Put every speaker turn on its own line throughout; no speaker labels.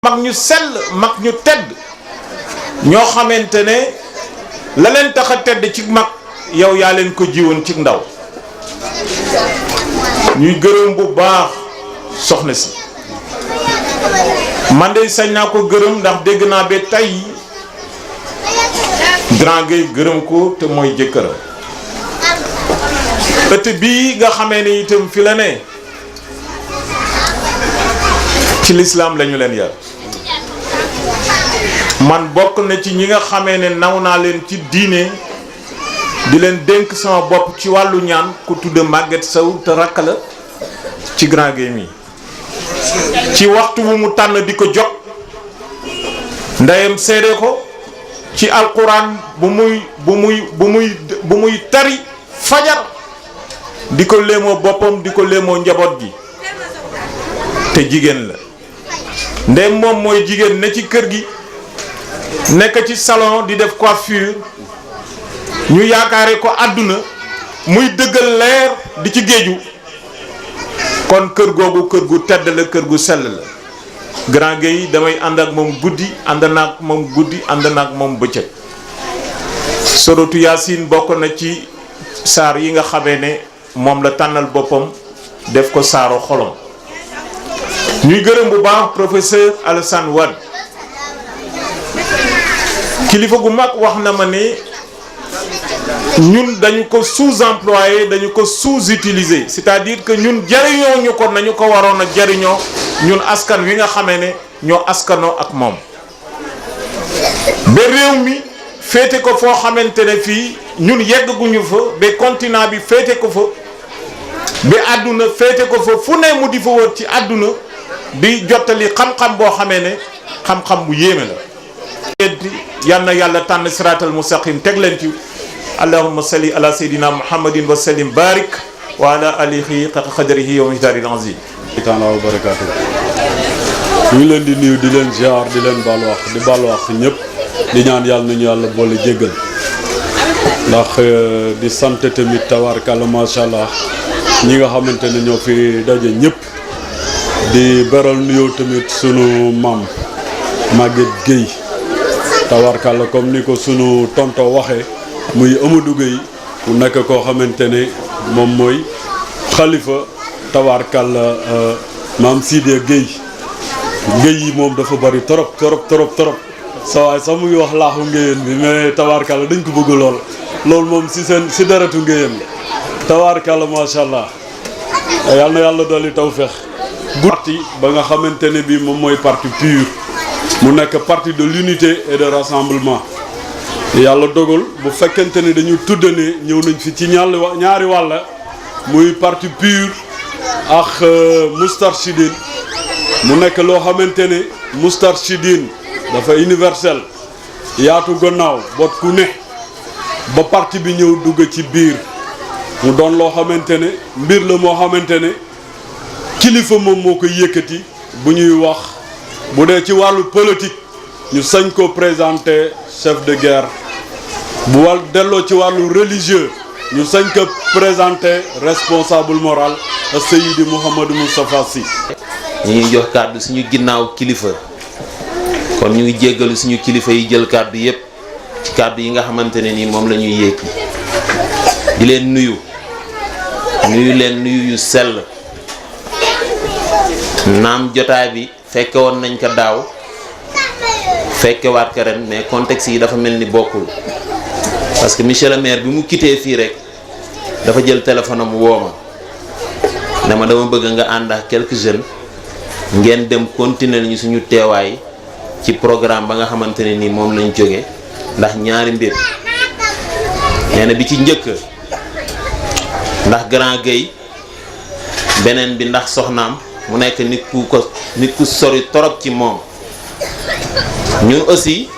mag ñu sell mag ñu tedd ñoo xamante ne la leen tax a tedd ci mag yow yaa leen ko jiwoon ci ndaw ñuy gërëm bu baax soxna si man de sañ naa ko gërëm ndax dégg naa ba tey Grand Gueye gërëm ko te mooy jëkkëram ëtt bii nga xamee ne itam fi la ne ci lislaam lañu leen yar man bokk na ci ñi nga xamee ne naw naa leen ci diine di leen dénk sama bopp ci wàllu ñaan ku tudd Maguette Sow te rakk la ci Grand Gueye mi ci waxtu wu mu tànn di ko jot ndeyam seede ko ci alquran bu muy tari fajar di ko léemoo boppam di ko léemoo njaboot gi te jigéen la ndeyam moom mooy jigéen ne ci kër gi nekk ci salon di def coiffure ñu yaakaare ko àdduna muy dëggal leer di ci géeju kon kër googu kër gu tedd la kër gu sell la Grand Gueye damay ànd ak moom guddi ànd naag moom guddi ànd naag moom bëccëg Suratu Yaasin bokk na ci saar yi nga xamee ne moom la tànnal boppam def ko saaro xolom ñuy gërëm bu baax professeur Alassane Wade kilifa gu mag wax na ma ne ñun dañu ko sous-employé dañu ko sous-utilisé c'est-à-dire que ñun jariñoo ñu ko nañu ko waroon a jariñoo ñun askan wi nga xamee ne ñoo askanoo ak moom ba réew mi féete ko foo xamante ne fii ñun yegguñu fa ba continent bi féete ko fa ba àdduna féete ko fa fu ne mu di fa wër ci àdduna di jottali xam-xam boo xamee ne xam-xam bu yéeme la yal na yàlla tànn siraatal mustaqim teg leen ci allahumma salli ala sayyidina muhammadin wa sallim barik wa ala alihi qadrihi wa miqdaril azim
taala wa barakaatu ñu ngi leen di nuyu di leen ziar di leen baal wax ñëpp di ñaan yàlla nañu yàlla boole jéggal ndax di sant tamit tabaarkalla macha allah ñi nga xamante ne ñoo fi daje ñëpp di beral nuyoo tamit sunu maam Maguette Gueye tabaarkalla comme ni ko sunu tonto waxee muy Amadou Gueye mu nekk koo xamante ne moom mooy xalifa tabaarkalla maam Sidé Gueye yi moom dafa bari torop sa waay sax mu ngi wax laaxu ngéyeen bi mais tabaarkalla dañ ko bëgg loolu moom si deretu ngéyeen la tabaarkalla macha allah yal na yàlla dolli tawfeex parti ba nga xamante ne bi moom mooy parti PUR mu nekk parti de l'unité et de rassemblement yàlla dogal bu fekkente ne dañu tuddane ñëw nañ fi ci ñaari wàlla muy parti PUR ak Moustarchidine mu nekk loo xamante ne Moustarchidine dafa universel yaatu gannaaw boot ku ne ba parti bi ñëw dugg ci biir mu doon loo xamante ne mbir la moo xamante ne kilifa moom moo koy yëkkati bu ñuy wax bu dee ci wàllu politique ñu sañ ko présenter chef de guerre bu wàll delloo ci wàllu religieux ñu sañ ko présenter responsable moral Seydi Mouhamadou Moustapha Sy.
ñu ngi jox kàddu suñu ginnaaw kilifa kon ñu ngi jéggalu suñu kilifa yi jël kàddu yépp ci kàddu yi nga xamante ne ni moom la ñuy yékki di leen nuyu yu sell naam jotaay bi fekke woon nañ ko daaw fekkewaat ko ren mais contexte yi dafa mel ni bokkul parce que monsieur le maire bi mu quitté fii rek dafa jël téléphone am woo ma ne ma dama bëgg nga ànd ak quelques jeunes ngeen dem continuer ñu suñu teewaay ci programme ba nga xamante ne ni moom lañ jóge ndax ñaari mbir nee na bi ci njëkk ndax Grand Gueye beneen bi ndax soxnaam mu nekk nit ku sori torop ci moom ñun aussi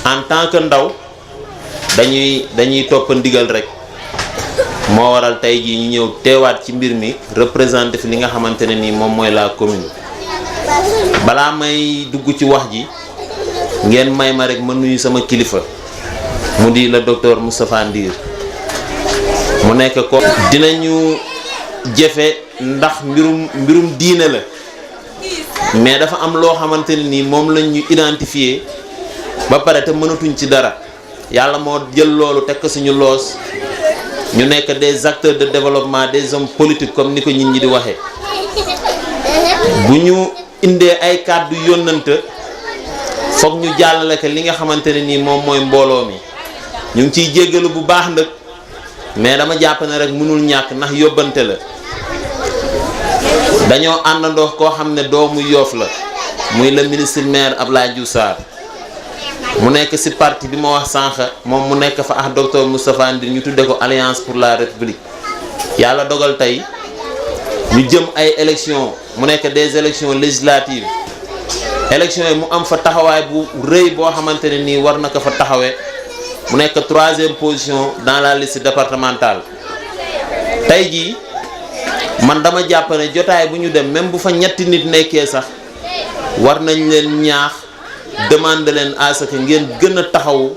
en tant que ndaw dañuy topp ndigal rek moo waral tey jii ñu ñëw teewaat ci mbir mi représenté fi li nga xamante ne nii moom mooy la commune. balaa may dugg ci wax ji ngeen may ma rek ma nuyu sama kilifa mu di la docteur Moustapha Ndir mu nekk ko dinañu jëfe ndax mbirum diine la mais dafa am loo xamante ne nii moom lañ ñu identifier ba pare te mënatuñ ci dara yàlla moo jël loolu teg ko suñu loos ñu nekk des acteurs de développement des hommes politiques comme ni ko nit ñi di waxee bu ñu indee ay kàddu yónnante foog ñu jàllale ko li nga xamante ne nii moom mooy mbooloo mi ñu ngi ciy jéggalu bu baax nag mais dama jàpp ne rek mënul ñàkk ndax yóbbante la dañoo àndandoo koo xam ne doomu Yoff la muy le ministre maire Abdoulaye Diouf Sarr mu nekk ci parti bi ma wax sànq moom mu nekk fa ak docteur Moustapha Ndir ñu tudde ko Alliance pour la République yàlla dogal tey ñu jëm ay élections mu nekk des élections législatives élections yi mu am fa taxawaay bu rëy boo xamante ne nii war na ko fa taxawee mu nekk 3e position dans la liste départementale tey jii man dama jàpp ne jotaay bu ñu dem même bu fa ñetti nit nekkee sax war nañ leen ñaax demande leen à ce que ngeen gën a taxawu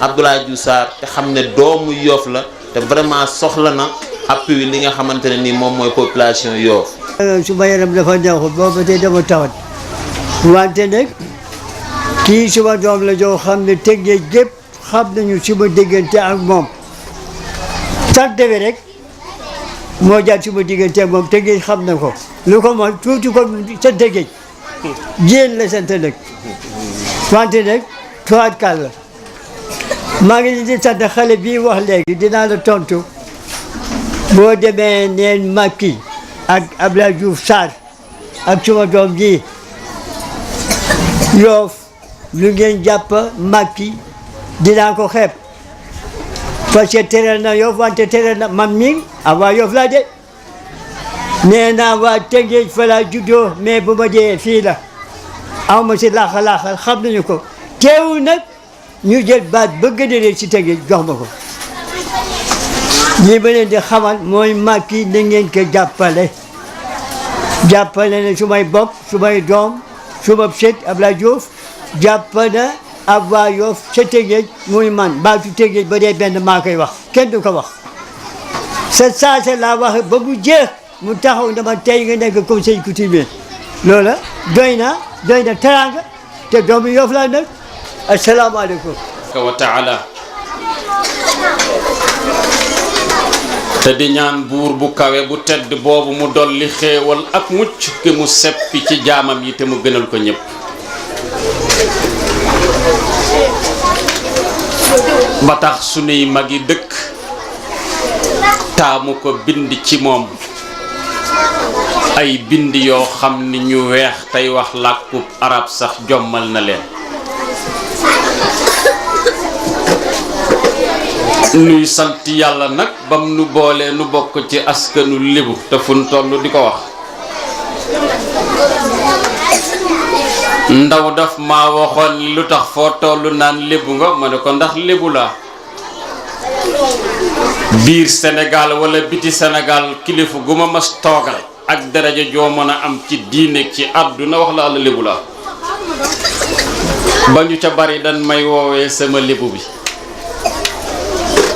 Abdoulaye Diouf Sarr te xam ne doomu Yoff la te vraiment soxla na appui li nga xamante ne ni moom mooy population Yoff.
suma yaram dafa neexul boobu tey dama tawat wante nag kii suma doom la joo xam ne Tëngéej gépp xam nañu suma diggante ak moom sant bi rek moo jaar suma diggante ak moom Tëngéej xam na ko lu ko moom tuuti ko sa Tëngéej jéen la sant nag wante nag tuwaat kàll la maa ngi di sant xale bii wax léegi dinaa la tontu boo demee neen Macky ak Abdoulaye Diouf Sarr ak suma doom ji Yoff lu ngeen jàpp Macky dinaa ko xeeb parce que teral na Yoff wante teral na man mii waa Yoff laa de nee naa waa Tëngéej fa laa juddoo mais bu ma dee fii la aw ma si laaxa-laaxal xam nañu ko teewul nag ñu jël baat ba gën a réer si Tëngéej jox ma ko lii ma leen di xamal mooy Macky na ngeen ko jàppale ne su may bopp su may doom su ma sët Abdoulaye Diouf jàpp na ab waa Yoff sa Tëngéej muy man baatu Tëngéej ba dee benn maa koy wax kenn du ko wax sa saasa laa wax ba mu jeex mu taxaw dama tey nga nekk conseil coutumier loola doy na teraanga te doomu Yoff laa nag asalaamaaleykum
wa taala te di ñaan buur bu kawe bu tedd boobu mu dolli xéewal ak mucc ki mu seppi ci jaamam yi te mu gënal ko ñépp ba tax sunuy magi dëkk taamu ko bind ci moom ay bind yoo xam ni ñu weex tey wax làkkub arab sax jommal na leen nuy sant yàlla nag bam nu boolee nu bokk ci askanu lébu te fun toll di ko wax ndaw daf ma waxoon ni lu tax foo toll naan lébu nga ma ne ko ndax lébu laa biir Sénégal wala biti Sénégal kilifa gu ma mas toogal ak daraja joo mën a am ci diine ci àdduna wax la lébu laa ba ñu ca bari dañ may woowee sama lébu bi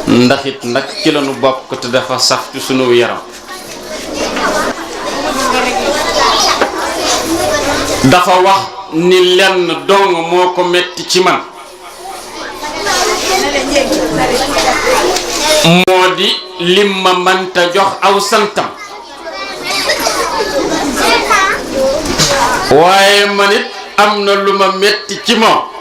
ndax it nag ci lañu bokk te dafa saf ci sunu yaram dafa wax ni lenn dong moo ko metti ci man moo di lim ma mënta jox aw santam waaye man it am na lu ma metti ci moom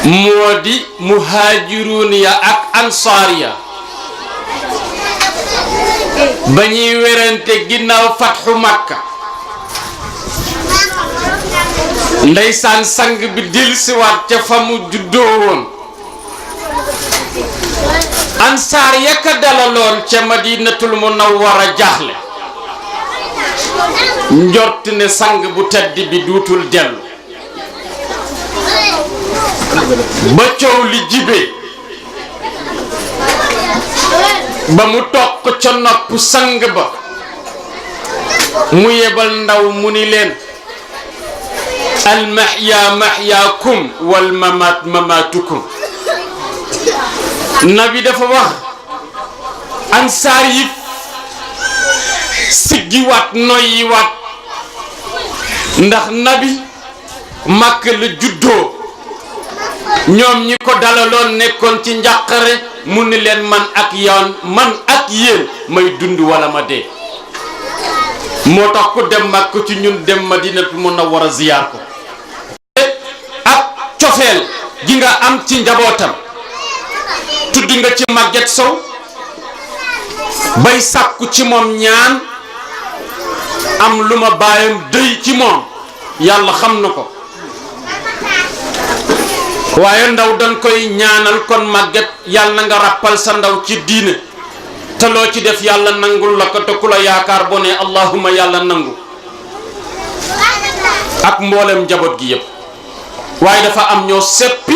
moo di muhaajiruun ya ak ansaar ya ba ñuy werante ginnaaw fatxu Makka ndeysaan sang bi dellusiwaat ca fa mu juddoo woon ansaar ya ka dalaloon ca Madinatul Munawwara jaaxle njort ne sang bu tedd bi duutul dellu ba coow li jibee ba mu toq ca nopp sang ba mu yebal ndaw mu ni leen al mahya mahyaakum wal mamaat mamaatukum nabi dafa wax ansaar yi
siggiwaat noyyiwaat ndax nabi màkk la juddoo ñoom ñi ko dalaloon nekkoon ci njàqare mu ni leen man ak yéen may dund wala ma dee moo tax ku dem màkk ci ñun dem Madinatu Munawwara ziyaar ko ak cofeel gi nga am ci njabootam tudd nga ci Maguette Sow bay sàkku ci moom ñaan am lu ma baayam dëy ci moom yàlla xam na ko waaye ndaw dañ koy ñaanal kon Maguette yàlla na nga ràppal sa ndaw ci diine te loo ci def yàlla nangul la ko te ku la yaakaar boo ne allahuma yàlla nangu ak mboolem njaboot gi yépp waaye dafa am ñoo seppi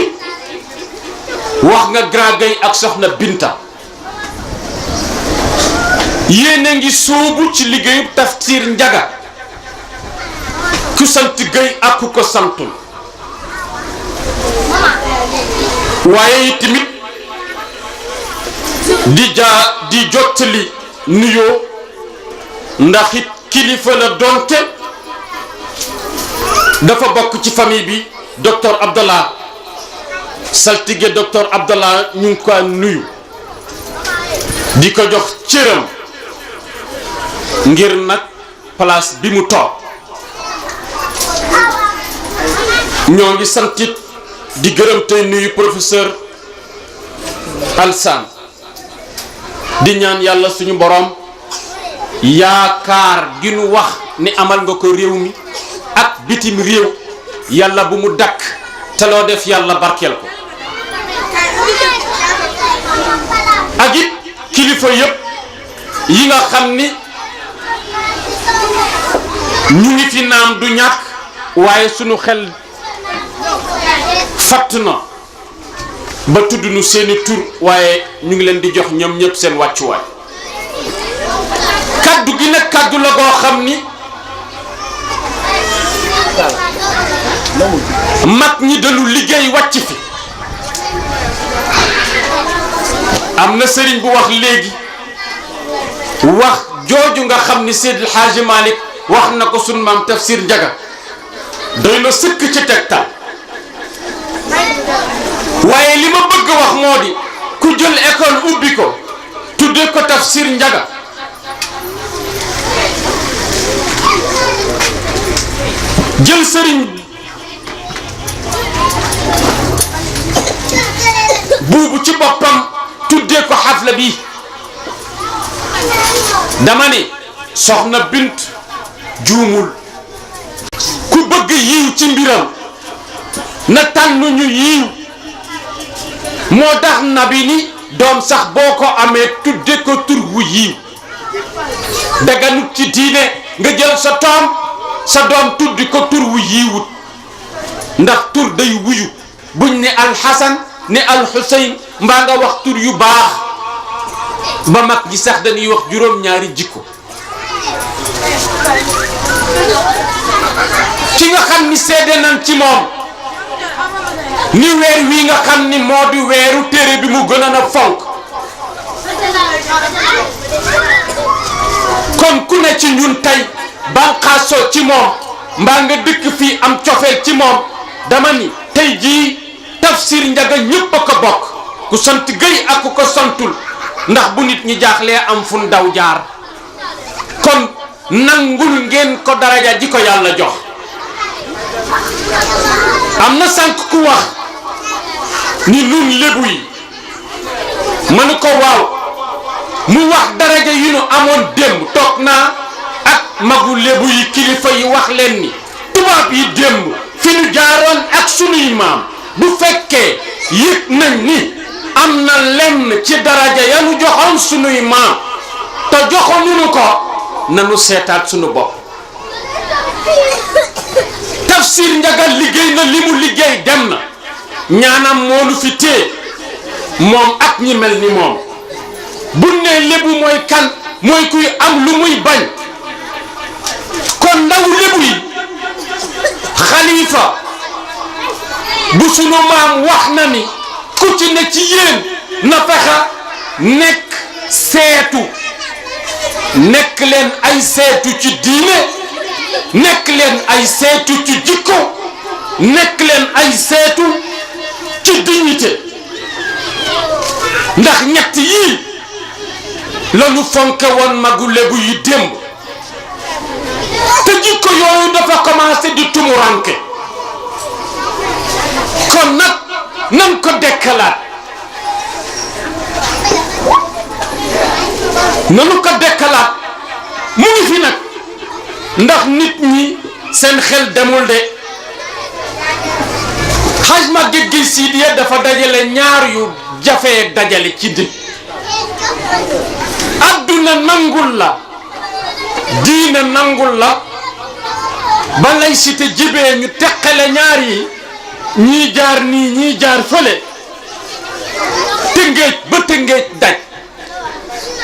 wax nga Grand Gueye ak soxna Binta yéen a ngi sóobu ci liggéeyu Tafsir Ndiaga ku sant Gueye ak ku ko santul waaye tamit di jottali nuyoo ndax it kilifa la donte dafa bokk ci famille bi docteur Abdallah saltige docteur Abdallah ñu ngi ko nuyu di ko jox cëram ngir nag place bi mu toog ñoo ngi santit di gërëm tey nuyu professeur Alsane di ñaan yàlla suñu borom yaakaar gi nu wax ni amal nga ko réew mi ak bitim réew yàlla bu mu dakk te loo def yàlla barkeel ko ak it kilifa yépp yi nga xam ni ñu ngi fi naam du ñàkk waaye suñu xel fatt na ba tudd nu seeni tur waaye ñu ngi leen di jox ñoom ñëpp seen wàccuwaay kaddu gi nag kaddu la goo xam ni mag ñi dañu liggéey wàcc fi am na sëriñ bu wax léegi wax jooju nga xam ni Seydil Hadji Malick wax na ko sunu maam Tafsir Ndiaga doy na sëkk ci tegtal waaye li ma bëgg wax moo di ku jël école ubbi ko tuddee ko Tafsir Ndiaga jël sëriñ buubu ci boppam tuddee ko xafla bi dama ni soxna Bint juumul ku bëgg yiw ci mbiram na tànn ñu yiw moo tax nabi ni doom sax boo ko amee tudde ko tur wu yiw daganut ci diine nga jël sa doom tuddi ko tur wu yiwut ndax tur day wuyu buñ ne alxasan ne alxuseyn mbaa nga wax tur yu baax ba mag ji sax dañuy wax juróom-ñaari jikko ci nga xam ni seede nañ ci moom ni weer wi nga xam ni moo di weeru téere bi mu gënoon a fonk kon ku ne ci ñun tey banqaasoo ci moom mbaa nga dëkk fii am cofeel ci moom dama ni tey jii Tafsir Ndiaga ñépp a ko bokk ku sant Gueye ak ku ko santul ndax bu nit ñi jaaxlee am fu ndaw jaar kon nangul ngeen ko daraja ji ko yàlla jox am na sànq ku wax ni nun lébu yi mënu ko waaw mu wax daraja yu nu amoon démb toog naa ak magu lébu yi kilifa yi wax leen ni tubaab yi démb fi nu jaaroon ak sunuy maam bu fekkee yëg nañ ni am na lenn ci daraja yanu joxoon sunuy maam te joxoonu ko nanu seetaat sunu bopp Tafsir Ndiaga liggéey na li mu liggéey dem na ñaanam moo nu fi téye moom ak ñi mel ni moom bu ne lébu mooy kan mooy kuy am lu muy bañ kon ndaw lébu yi xalifa bu sunu maam wax na ni ku ci ne ci yéen na fexa nekk seetu nekk leen ay seetu ci diine nekk leen ay seetu ci jikko nekk leen ay seetu ci dignité ndax ñett yii lañu fonke woon magu Lebu yi démb te jikko yooyu dafa commencé di tumuranke kon nag nan ko dekkalaat nanu ko dekkalaat mu ngi fi nag ndax nit ñi seen xel demul de Haj Maguette Gueye Sidiya dafa dajale ñaar yu jafee dajale ci nit adduna nangul la diine nangul la ba laïcité jibee ñu teqale ñaar yi ñii jaar nii ñii jaar fële tëngéej ba tëngéej daj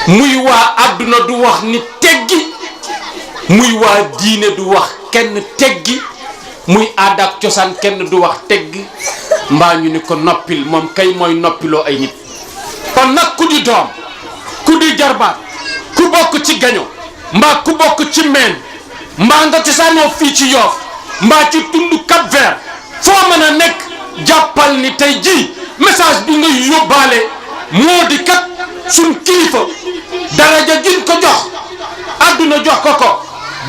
muy waa adduna du wax ni teggi muy waa diine du wax kenn teggi muy aada ak cosaan kenn du wax teggi mbaa ñu ni ko noppil moom kay mooy noppiloo ay nit kon nag ku di doom ku di jarbaat ku bokk ci gaño mbaa ku bokk ci meen mbaa nga cosaanoo fii ci Yoff mbaa ci tund Cap Vert foo mën a nekk jàppal ni tey jii message bi nga yóbbaale moo di kat suñ kilifa daraja giñ ko jox adduna jox ko ko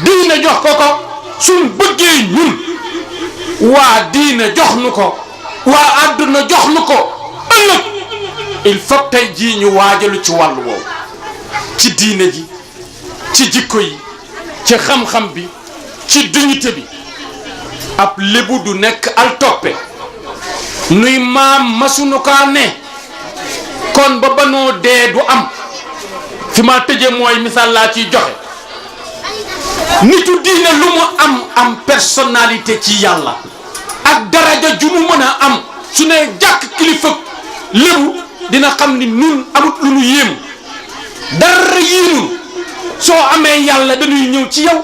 diine jox ko ko suñ bëggee ñun waa diine jox nu ko waa adduna jox nu ko ëllëg il faut tey jii ñu waajalu ci wàllu woowu ci diine ji ci jikko yi ci xam-xam bi ci dignité bi ab lébu du nekk al toppe nuy maam masunu kaa ne kon ba banoo dee du am fi ma tëjee mooy misaal laa ciy joxe nitu diine lu mu am personnalité ci yàlla ak daraja ju mu mën a am su ne jàkk kilifa lébu dina xam ni nun amut lu nu yéem dara yéemu soo amee yàlla dañuy ñëw ci yow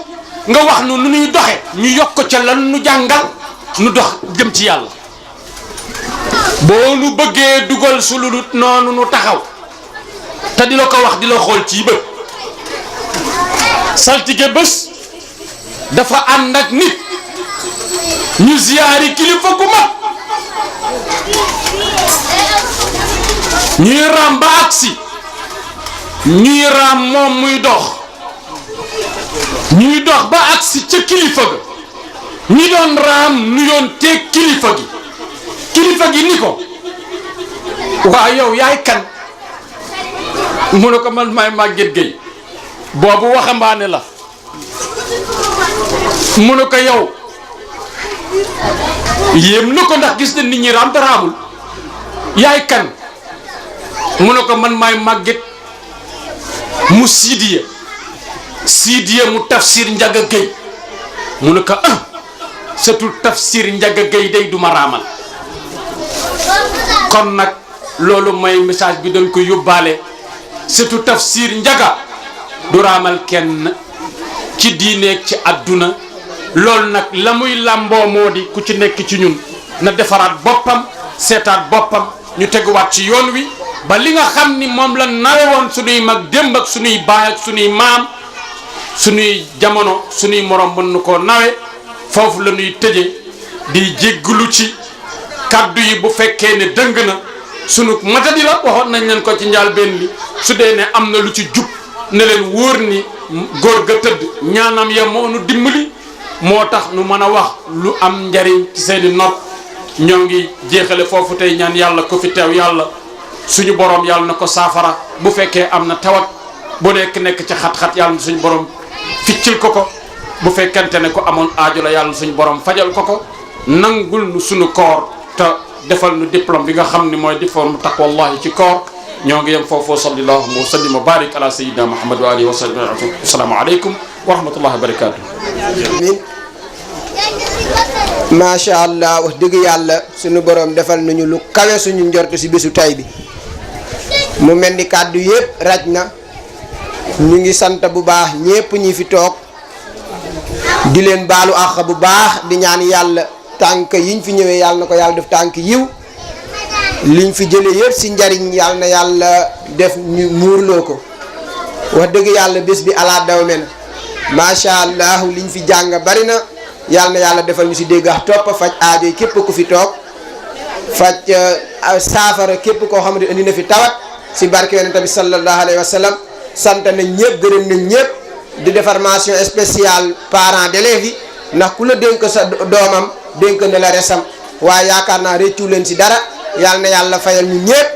nga wax nu nu ñuy doxe ñu yokk ca lan nu jàngal nu dox jëm ci yàlla boo nu bëggee dugal su lu dut noonu nu taxaw te di la ko wax di la xool ci bët saltige bés dafa ànd ak nit ñu ziyaari kilifa gu mag ñuy raam ba agsi ñuy raam moom muy dox ñuy dox ba agsi ca kilifa ga ñi doon raam nu yoon teeg kilifa gi ni ko waa yow yaay kan mu ne ko man maay Maguette Gueye boobu waxambaane la mu ne ko yow yéem na ko ndax gis na nit ñi raam te raamul yaay kan mu ne ko man maay Maguette mu Sidiya mu Tafsir Njaga Gueye mu ne ko setul Tafsir Njaga Gueye day duma raamal kon nag loolu mooy message bi dañ ko yóbbaale setul Tafsir Njaga du raamal kenn ci diineeg ci àdduna loolu nag la muy làmboo moo di ku ci nekk ci ñun na defaraat boppam seetaat boppam ñu teguwaat ci yoon wi ba li nga xam ni moom la nawe woon suñuy mag démb ak suñuy baay ak suñuy maam suñuy jamono suñuy morom mën nu koo nawe foofu la ñuy tëje di jégglu ci kaddu yi bu fekkee ne dëng na sunu matadi la waxoon nañ leen ko ci njaal benn li su dee ne am na lu ci jub ne leen wóor ni góor ga tëdd ñaanam ya moo nu dimbali moo tax nu mën a wax lu am njariñ ci seeni nopp ñoo ngi jeexale foofu tey ñaan yàlla ko fi teew yàlla suñu borom yàlla na ko saafara bu fekkee am na tawat bu nekk ci xat-xat yàlla na suñu borom ficcil ko bu fekkente ne ko amoon aajo la yàlla na suñu borom fajal ko nangul nu suñu koor te defal nu diplôme bi nga xam ni mooy diplôme taqwallahi ci koor ñoo ngi yem foofu sallallahu wa sallim wa barik ala sayyidina muhammad wa alihi wa sahbihi assalamu aleykum wa rahmatullahi wa barakatuh
macha allah wax dëgg yàlla suñu borom defal nañu lu kawe suñu njort si bésu tay bi mu mel ni kàddu yëpp raj na ñu ngi sant bu baax ñépp ñi fi toog di leen baalu àq bu baax di ñaan yàlla tànk yiñ fi ñëwee yàlla na ko yàlla def tànk yiw liñ fi jëlee yëpp si njariñ yàlla na yàlla def ñu muurloo ko wax dëgg yàlla bés bi ala daw me na macha allah liñ fi jàng bari na yàlla na yàlla defal ñu si dégg ak topp faj aajo yi képp ku fi toog faj saafara képp koo xamante indi na fi tawat si barke yonent bi sallallahu alayhi wa sallam sant nañ ñëpp gërëm nañ ñëpp di defar mention spéciale parents d'élèves yi ndax ku la dénk sa doomam dénk na la resam waaye yaakaar naa réccu leen si dara yàlla na yàlla fayal ñu ñëpp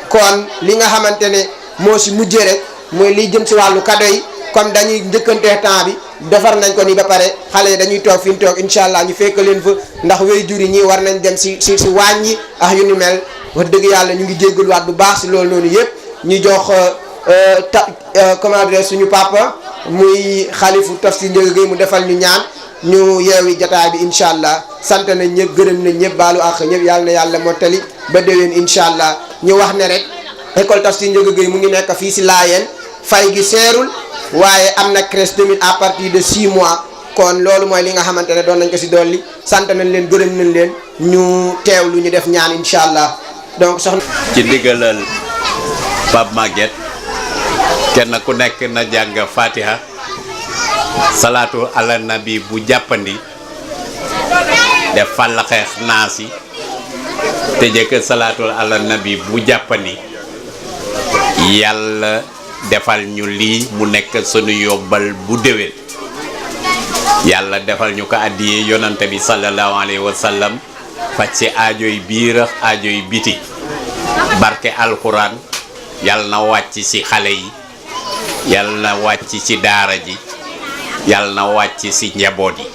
kon li nga xamante ne moo si mujjee rek mooy liy jëm si wàllu cadeau yi comme dañuy njëkkantee temps bi defar nañ ko ni ba pare xale yi dañuy toog fi ñu toog incha allah ñu fekk leen fa ndax way jur yi ñii war nañ dem si waañ yi ak yu ni mel wax dëgg yàlla ñu ngi jéggaluwaat bu baax si loolu noonu yëpp ñu jox comment dire suñu papa muy xalifu Tafsir Ndiaga Gueye mu defal ñu ñaan ñu yeewi jataay bi incha allah sant nañ ñëpp gërëm nañ ñëpp baalu àq ñëpp yàlla na yàlla mottali ba déwén incha allah ñu wax ne rek école Tafsir Ndiaga Gueye mu ngi nekk fii si Laayeen fay gi seerul waaye am na crèche tamit à partir de 6 mois kon loolu mooy li nga xamante ne doon nañ ko si dolli sant nañ leen gërëm nañ leen ñu teewlu ñu def ñaan incha allah donc soxna.
ci ndigalal Pape Maguette kenn ku nekk na jàng Fatiha salaatu ala nabi bu jàppandi def fàllaxeex naasi te jëkk salaatu ala nabi bu jàppandi yàlla defal ñu lii mu nekk sunu yóbbal bu déwén yàlla defal ñu ko àddiyee yonante bi sallallahu alayhi wa sallam faj ci aajoy biir ak aajoy biti barke alxuraan yàlla na wàcc ci xale yi yàlla na wàcc ci daara ji yàlla na wàcc ci njaboot yi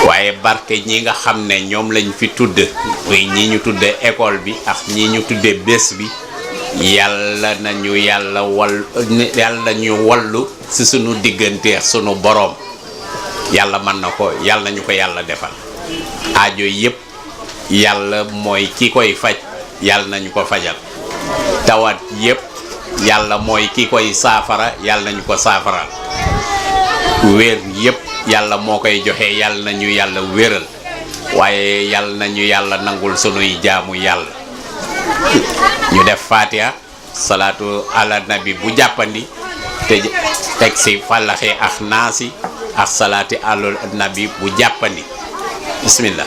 waaye barke ñi nga xam ne ñoom lañ fi tudd muy ñi ñu tudde école bi ak ñi ñu tudde bés bi yàlla nañu yàlla wallu ci sunu diggante sunu boroom yàlla mën na ko yàlla nañu ko yàlla defal aajo yépp yàlla mooy ki koy faj yàlla nañu ko fajal tawat yépp yàlla mooy ki koy saafara yàlla nañu ko saafaral wér yépp yàlla moo koy joxe yàlla nañu yàlla wéral waaye yàlla nañu yàlla nangul sunuy jaamu yàlla ñu def Fatiha salaatu ala nabi bu jàppandi te teg si fàllaxe ak naasi ak salaati ala nabi bu jàppandi bismillah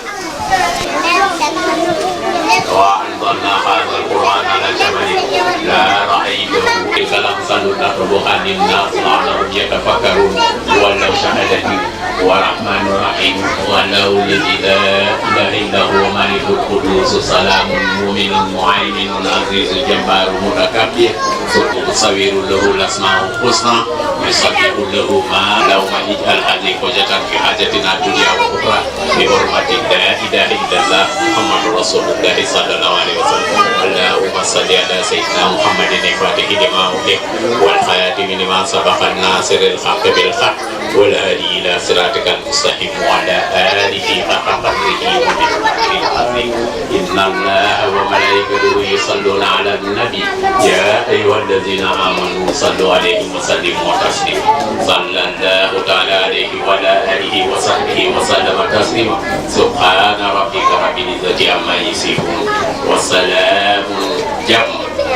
wa anzalna hadha alquran ala jabalin la ra'aytahu kalamsal naqruha linnas la'allahum yatafakkarun walau shahadati wa rahmanur rahim walau la ilaha illa huwa malikul qudus salamun mu'minun mu'ayminun azizul jabbarun mutakabbir sawiru lahu al-asmaul husna yusabbihu lahu ma law ma ij'al hadhihi hujjatan fi hajatina dunya wa ukhra bi hurmati la ilaha illallah muhammadur rasulullah sallallahu alaihi wasallam allahumma salli ala sayyidina muhammadin al-fatih lima ughliq wal khatim lima sabaqa an-nasiril haqq bil haqq wal hadi ila siratikal mustaqim wa ala alihi haqqa qadrihi wa miqdarihi al-azim inna allaha wa malaikatahu yusalluna ala an-nabi ya ayyuhalladhina amanu sallu alayhi wa sallimu taslima sallallahu ta'ala alayhi wa ala alihi wa sahbihi wa sallama taslima subhana rabbika rabbil izzati amma yasifun wa salamun jam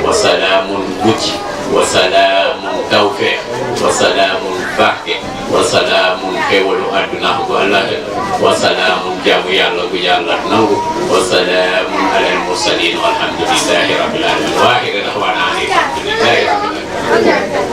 wa salamun mucc wa salamun tawfiq wa salamun barke wa salamun xéwalu àdduna ko àllaaxira wa salamun jaamu yàlla gu yàlla nangu wa salamun alal mursalin walhamdulillahi rabbil alamin wa axiru da'waana alhamdulillahi rabbil alamin